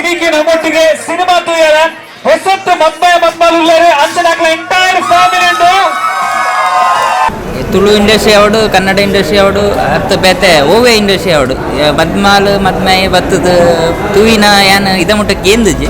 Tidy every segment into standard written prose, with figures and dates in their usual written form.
ಇನ್ನೀಕೆ ನಮ್ಮೊಟ್ಟಿಗೆ cinema ತೂಯರ ಹೊಸತ್ತು ಮದ್ಮಾಲುಳ್ಳರೆ ಅಂಚನಾಕ್ಲ entire family ಉಂಡು. Tulu industry ಅವಡು Kannada industry ಅವಡು ಅತ್ತ ಬೇತೆ ಓವೇ ಇಂಡಸ್ಟ್ರಿ ಅವಡು ಮದ್ಮಾಲು ಮದ್ಮೈ ಬತ್ತದ ತೂವಿನ ಏನ್ ಇದ ಮುಟ್ಟಕ್ಕೆ ಏಂದಜಿ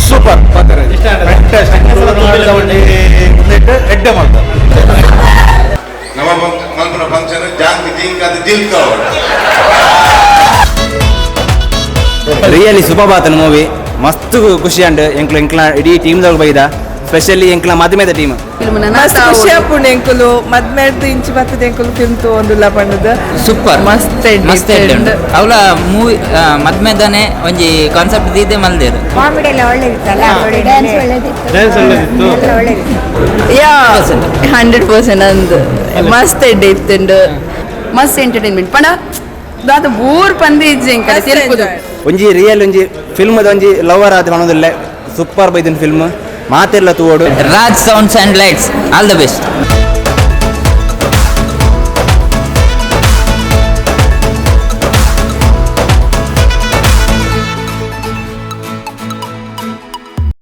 ಸೂಪರ್ ಫ್ಯಾಂಟಾಸ್ಟಿಕ್ ಎಡ್ಡೆ ಮಾಡ್ತಾರೆ ನಮ್ಮ ಮಲ್ಪನ ಫಂಕ್ಷನ್ ಜಾಂಗ್ ಜಿಂಕ್ ಅದು ಜಿಲ್ಕ ರಿಯಲಿ ಸೂಪರ್ ಬಾತನ ಮೂವಿ ಮಸ್ತ್ ಖುಷಿ ಅಂಡ್ ಎಂಕ್ಲ ಇಡೀ ಟೀಮ್ದವ್ರು ಬೈದ ಸ್ಪೆಷಲಿ ಎಂಕ್ಲ ಮದ್ಮೆದ ಟೀಮ್ ಮಸ್ತ್ ಖುಷಿ ಆಪುಂಡು ಎಂಕುಲು ಮದ್ಮೆಡ್ದು ಇಂಚಿ ಬತ್ತದ ಎಂಕುಲು ಫಿಲ್ಮ್ ತೋಂದುಲ್ಲ ಪಂಡದ ಸೂಪರ್ ಮಸ್ತ್ ಅವಳ ಮೂವಿ ಮದ್ಮೆದಾನೆ ಒಂಜಿ ಕಾನ್ಸೆಪ್ಟ್ ದೀದೆ ಮಲ್ದೇರು ಕಾಮಿಡಿ ಎಲ್ಲ ಒಳ್ಳೆ ಇತ್ತಲ್ಲ ಡ್ಯಾನ್ಸ್ ಒಳ್ಳೆದಿತ್ತು ಯಾ 100% ಅಂದ್ ಮಸ್ತ್ ಎಡ್ಡೆ ಇತ್ತುಂಡು ಮಸ್ತ್ ಎಂಟರ್ಟೈನ್ಮೆಂಟ್ ಪಂಡ ದಾದ ಬೋರ್ ಪಂದಿ ಇಜ್ಜೆ ಎಂಕಲ ತಿರುಪುದು ಒಂಜಿ ರಿಯಲ್ ಒಂಜಿ ಫಿಲ್ಮ್ ಒಂಜಿ ಲವರ್ ಆದ ಮನೋದಿಲ್ಲ ಸೂಪರ್ ಬೈದಿನ ಫಿಲ್ಮ್ ಮಾತೆಲ್ಲ ತೂವೋಡು Raj sounds and lights all the best.